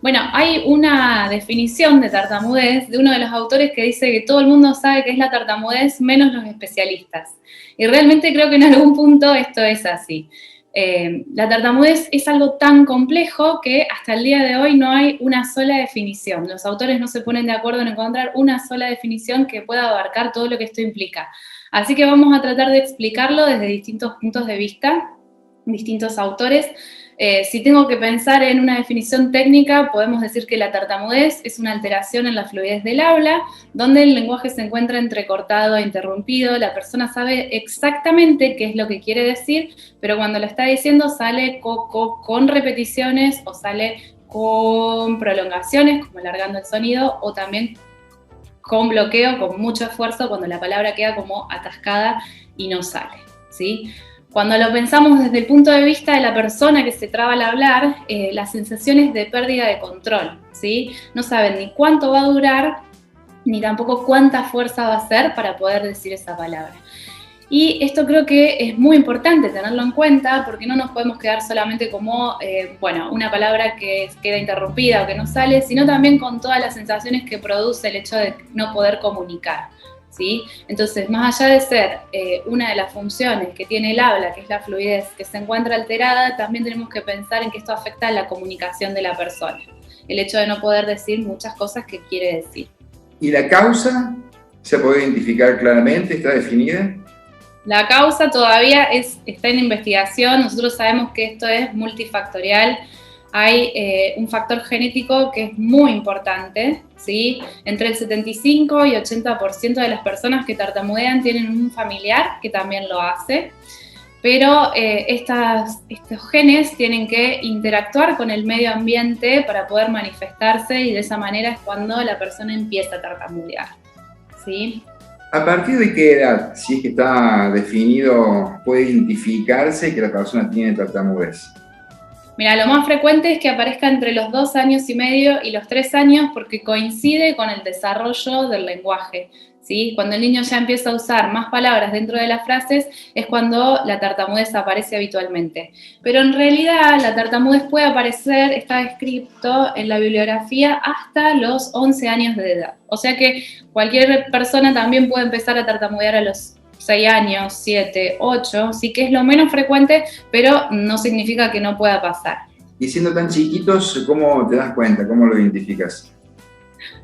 Bueno, hay una definición de tartamudez de uno de los autores que dice que todo el mundo sabe qué es la tartamudez, menos los especialistas. Y realmente creo que en algún punto esto es así. La tartamudez es algo tan complejo que hasta el día de hoy no hay una sola definición. Los autores no se ponen de acuerdo en encontrar una sola definición que pueda abarcar todo lo que esto implica. Así que vamos a tratar de explicarlo desde distintos puntos de vista, distintos autores. Si tengo que pensar en una definición técnica, podemos decir que la tartamudez es una alteración en la fluidez del habla, donde el lenguaje se encuentra entrecortado e interrumpido, la persona sabe exactamente qué es lo que quiere decir, pero cuando lo está diciendo sale con repeticiones o sale con prolongaciones, como alargando el sonido, o también con bloqueo, con mucho esfuerzo, cuando la palabra queda como atascada y no sale, ¿sí? Cuando lo pensamos desde el punto de vista de la persona que se traba al hablar, la sensación es de pérdida de control, ¿sí? No saben ni cuánto va a durar, ni tampoco cuánta fuerza va a ser para poder decir esa palabra. Y esto creo que es muy importante tenerlo en cuenta porque no nos podemos quedar solamente como, una palabra que queda interrumpida o que no sale, sino también con todas las sensaciones que produce el hecho de no poder comunicar. ¿Sí? Entonces, más allá de ser una de las funciones que tiene el habla, que es la fluidez, que se encuentra alterada, también tenemos que pensar en que esto afecta a la comunicación de la persona. El hecho de no poder decir muchas cosas que quiere decir. ¿Y la causa se puede identificar claramente? ¿Está definida? La causa todavía está en investigación. Nosotros sabemos que esto es multifactorial. Hay un factor genético que es muy importante, ¿sí? Entre el 75 y 80% de las personas que tartamudean tienen un familiar que también lo hace, pero estos genes tienen que interactuar con el medio ambiente para poder manifestarse y de esa manera es cuando la persona empieza a tartamudear, ¿sí? ¿A partir de qué edad, si es que está definido, puede identificarse que la persona tiene tartamudez? Mira, lo más frecuente es que aparezca entre los 2 años y medio y los 3 años porque coincide con el desarrollo del lenguaje, ¿sí? Cuando el niño ya empieza a usar más palabras dentro de las frases es cuando la tartamudez aparece habitualmente. Pero en realidad la tartamudez puede aparecer, está escrito en la bibliografía hasta los 11 años de edad. O sea que cualquier persona también puede empezar a tartamudear a los 6 años, 7, 8, sí que es lo menos frecuente, pero no significa que no pueda pasar. Y siendo tan chiquitos, ¿cómo te das cuenta? ¿Cómo lo identificas?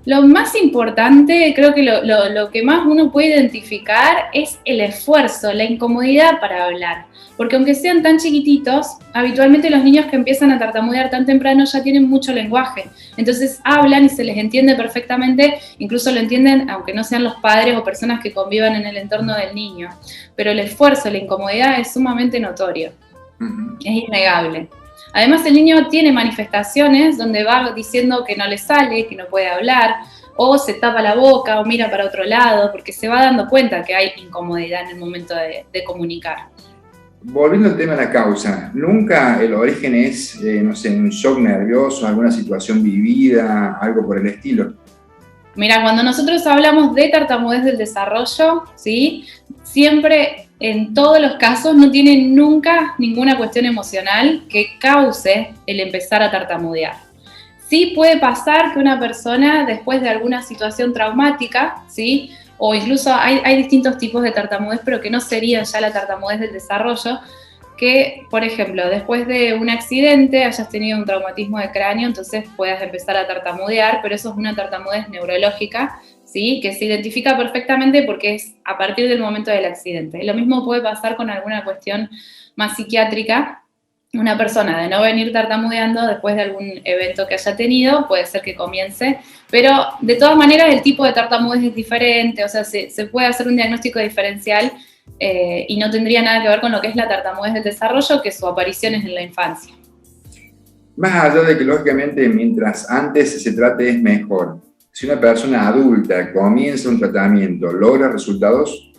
Lo más importante, creo que lo que más uno puede identificar es el esfuerzo, la incomodidad para hablar. Porque aunque sean tan chiquititos, habitualmente los niños que empiezan a tartamudear tan temprano ya tienen mucho lenguaje. Entonces hablan y se les entiende perfectamente, incluso lo entienden aunque no sean los padres o personas que convivan en el entorno del niño. Pero el esfuerzo, la incomodidad es sumamente notorio, es innegable. Además, el niño tiene manifestaciones donde va diciendo que no le sale, que no puede hablar, o se tapa la boca o mira para otro lado, porque se va dando cuenta que hay incomodidad en el momento de comunicar. Volviendo al tema de la causa, ¿nunca el origen es, un shock nervioso, alguna situación vivida, algo por el estilo? Mira, cuando nosotros hablamos de tartamudez del desarrollo, ¿sí? Siempre, en todos los casos, no tiene nunca ninguna cuestión emocional que cause el empezar a tartamudear. Sí puede pasar que una persona, después de alguna situación traumática, ¿sí? O incluso hay distintos tipos de tartamudez, pero que no serían ya la tartamudez del desarrollo, que, por ejemplo, después de un accidente hayas tenido un traumatismo de cráneo, entonces puedas empezar a tartamudear, pero eso es una tartamudez neurológica, ¿sí? Que se identifica perfectamente porque es a partir del momento del accidente. Lo mismo puede pasar con alguna cuestión más psiquiátrica. Una persona de no venir tartamudeando después de algún evento que haya tenido, puede ser que comience, pero de todas maneras el tipo de tartamudez es diferente, o sea, se puede hacer un diagnóstico diferencial y no tendría nada que ver con lo que es la tartamudez del desarrollo, que su aparición es en la infancia. Más allá de que, lógicamente, mientras antes se trate es mejor. Si una persona adulta comienza un tratamiento, ¿logra resultados?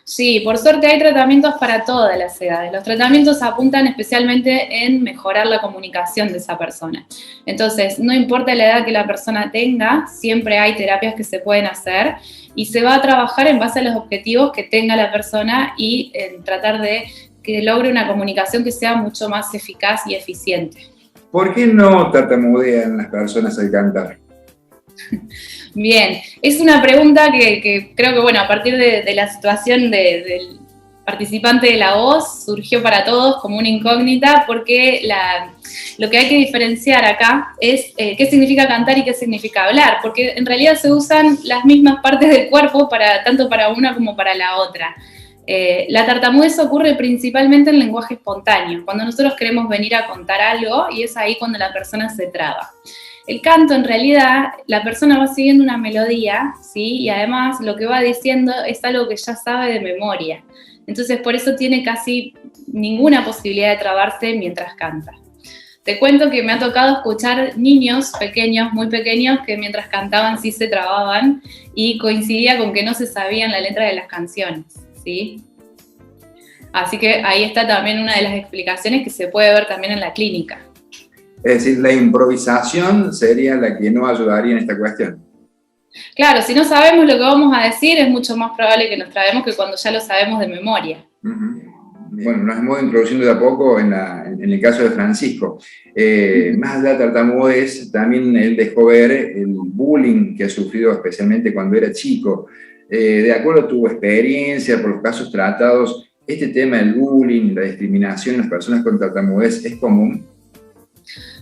Sí, por suerte hay tratamientos para todas las edades. Los tratamientos apuntan especialmente en mejorar la comunicación de esa persona. Entonces, no importa la edad que la persona tenga, siempre hay terapias que se pueden hacer y se va a trabajar en base a los objetivos que tenga la persona y en tratar de que logre una comunicación que sea mucho más eficaz y eficiente. ¿Por qué no tartamudean las personas al cantar? Bien, es una pregunta que creo que, bueno, a partir de la situación del participante de la voz, surgió para todos como una incógnita, porque lo que hay que diferenciar acá es qué significa cantar y qué significa hablar, porque en realidad se usan las mismas partes del cuerpo tanto para una como para la otra. La tartamudez ocurre principalmente en lenguaje espontáneo, cuando nosotros queremos venir a contar algo, y es ahí cuando la persona se traba. El canto, en realidad, la persona va siguiendo una melodía, ¿sí? Y además lo que va diciendo es algo que ya sabe de memoria. Entonces, por eso tiene casi ninguna posibilidad de trabarse mientras canta. Te cuento que me ha tocado escuchar niños pequeños, muy pequeños, que mientras cantaban sí se trababan, y coincidía con que no se sabían la letra de las canciones, ¿sí? Así que ahí está también una de las explicaciones que se puede ver también en la clínica. Es decir, la improvisación sería la que no ayudaría en esta cuestión. Claro, si no sabemos lo que vamos a decir, es mucho más probable que nos trabemos que cuando ya lo sabemos de memoria. Bueno, nos hemos introduciendo de a poco en el caso de Francisco. Más allá de tartamudez, también él dejó ver el bullying que ha sufrido especialmente cuando era chico. De acuerdo a tu experiencia, por los casos tratados, ¿este tema del bullying, la discriminación en las personas con tartamudez es común?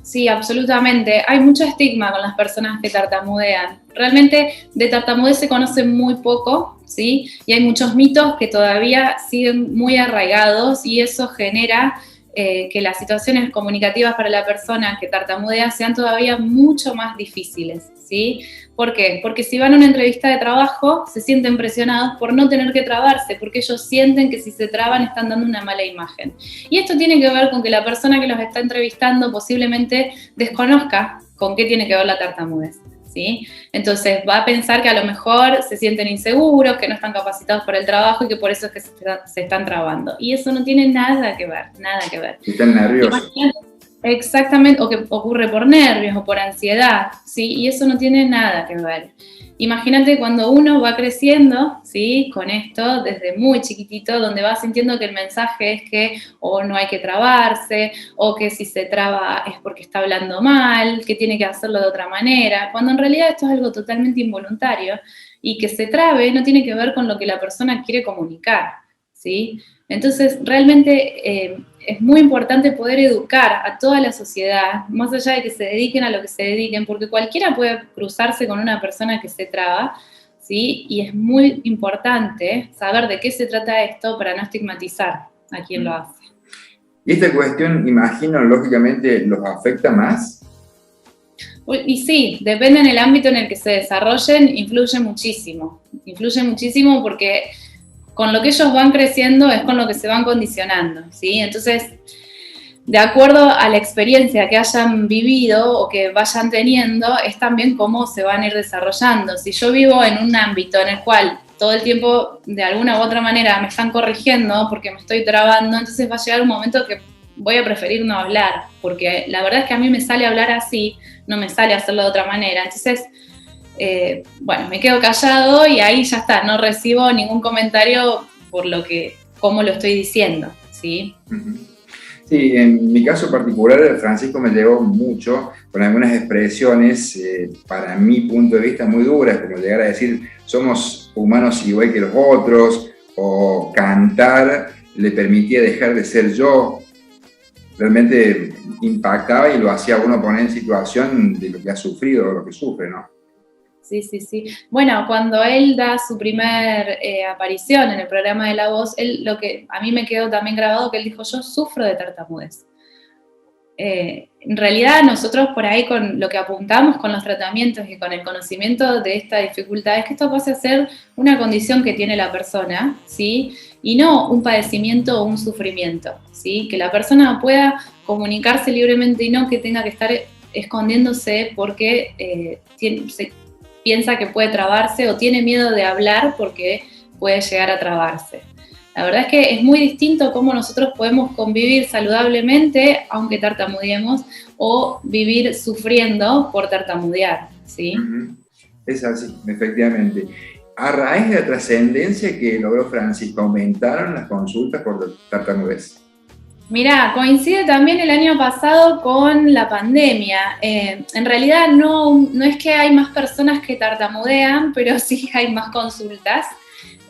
Sí, absolutamente. Hay mucho estigma con las personas que tartamudean. Realmente de tartamudez se conoce muy poco, ¿sí? Y hay muchos mitos que todavía siguen muy arraigados, y eso genera que las situaciones comunicativas para la persona que tartamudea sean todavía mucho más difíciles, ¿sí? ¿Por qué? Porque si van a una entrevista de trabajo, se sienten presionados por no tener que trabarse, porque ellos sienten que si se traban están dando una mala imagen. Y esto tiene que ver con que la persona que los está entrevistando posiblemente desconozca con qué tiene que ver la tartamudez, ¿sí? Entonces va a pensar que a lo mejor se sienten inseguros, que no están capacitados para el trabajo y que por eso es que se están trabando. Y eso no tiene nada que ver, nada que ver. Están nerviosos. Exactamente, o que ocurre por nervios o por ansiedad, ¿sí? Y eso no tiene nada que ver. Imagínate cuando uno va creciendo, ¿sí? Con esto desde muy chiquitito, donde va sintiendo que el mensaje es que o no hay que trabarse, o que si se traba es porque está hablando mal, que tiene que hacerlo de otra manera, cuando en realidad esto es algo totalmente involuntario, y que se trabe no tiene que ver con lo que la persona quiere comunicar, ¿sí? Entonces, realmente es muy importante poder educar a toda la sociedad, más allá de que se dediquen a lo que se dediquen, porque cualquiera puede cruzarse con una persona que se traba, ¿sí? Y es muy importante saber de qué se trata esto para no estigmatizar a quien lo hace. Y esta cuestión, imagino, lógicamente, ¿los afecta más? Y sí, depende en el ámbito en el que se desarrollen, influye muchísimo porque con lo que ellos van creciendo es con lo que se van condicionando, ¿sí? Entonces, de acuerdo a la experiencia que hayan vivido o que vayan teniendo, es también cómo se van a ir desarrollando. Si yo vivo en un ámbito en el cual todo el tiempo, de alguna u otra manera, me están corrigiendo porque me estoy trabando, entonces va a llegar un momento que voy a preferir no hablar, porque la verdad es que a mí me sale hablar así, no me sale hacerlo de otra manera. Entonces, bueno, me quedo callado y ahí ya está, no recibo ningún comentario por cómo lo estoy diciendo, ¿sí? Sí, en mi caso particular, Francisco me llegó mucho con algunas expresiones, para mi punto de vista, muy duras, como llegar a decir, somos humanos igual que los otros, o cantar le permitía dejar de ser yo. Realmente impactaba y lo hacía a uno poner en situación de lo que ha sufrido o lo que sufre, ¿no? Sí. Bueno, cuando él da su primer aparición en el programa de La Voz, lo que a mí me quedó también grabado, que él dijo, yo sufro de tartamudez. En realidad nosotros por ahí con lo que apuntamos con los tratamientos y con el conocimiento de esta dificultad es que esto pase a ser una condición que tiene la persona, ¿sí? Y no un padecimiento o un sufrimiento, ¿sí? Que la persona pueda comunicarse libremente y no que tenga que estar escondiéndose porque piensa que puede trabarse o tiene miedo de hablar porque puede llegar a trabarse. La verdad es que es muy distinto cómo nosotros podemos convivir saludablemente aunque tartamudeemos o vivir sufriendo por tartamudear, ¿sí? Es así, efectivamente. A raíz de la trascendencia que logró Francisco, ¿aumentaron las consultas por tartamudez? Mirá, coincide también el año pasado con la pandemia. En realidad no es que hay más personas que tartamudean, pero sí hay más consultas.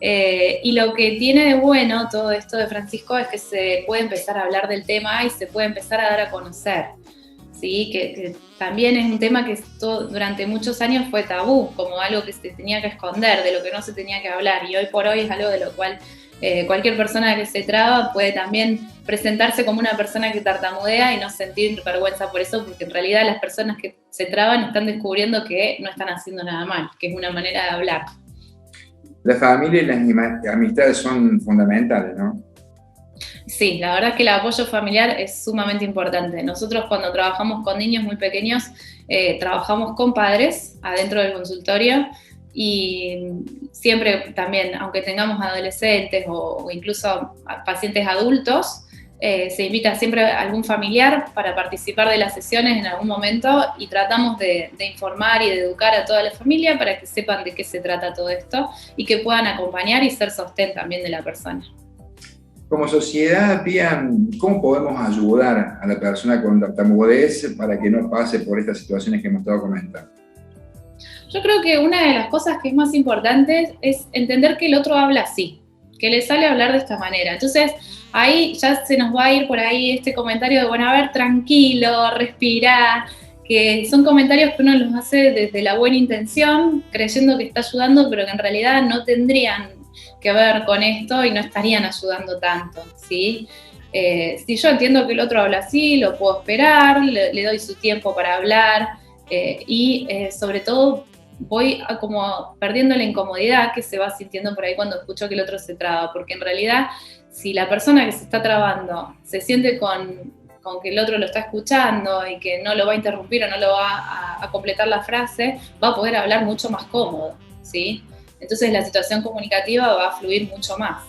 Y lo que tiene de bueno todo esto de Francisco es que se puede empezar a hablar del tema y se puede empezar a dar a conocer. ¿Sí? Que también es un tema que durante muchos años fue tabú, como algo que se tenía que esconder, de lo que no se tenía que hablar, y hoy por hoy es algo de lo cual cualquier persona que se traba puede también presentarse como una persona que tartamudea y no sentir vergüenza por eso, porque en realidad las personas que se traban están descubriendo que no están haciendo nada mal, que es una manera de hablar. La familia y las amistades son fundamentales, ¿no? Sí, la verdad es que el apoyo familiar es sumamente importante. Nosotros cuando trabajamos con niños muy pequeños, trabajamos con padres adentro del consultorio y siempre también, aunque tengamos adolescentes o incluso pacientes adultos, se invita siempre a algún familiar para participar de las sesiones en algún momento y tratamos de informar y de educar a toda la familia para que sepan de qué se trata todo esto y que puedan acompañar y ser sostén también de la persona. Como sociedad, Pía, ¿cómo podemos ayudar a la persona con tartamudez para que no pase por estas situaciones que hemos estado comentando? Yo creo que una de las cosas que es más importante es entender que el otro habla así, que le sale hablar de esta manera. Entonces, ahí ya se nos va a ir por ahí este comentario de, bueno, a ver, tranquilo, respirá, que son comentarios que uno los hace desde la buena intención, creyendo que está ayudando, pero que en realidad no tendrían que ver con esto y no estarían ayudando tanto, ¿sí? Si yo entiendo que el otro habla así, lo puedo esperar, le doy su tiempo para hablar y sobre todo voy como perdiendo la incomodidad que se va sintiendo por ahí cuando escucho que el otro se traba, porque en realidad si la persona que se está trabando se siente con que el otro lo está escuchando y que no lo va a interrumpir o no lo va a completar la frase, va a poder hablar mucho más cómodo, ¿sí? Entonces la situación comunicativa va a fluir mucho más.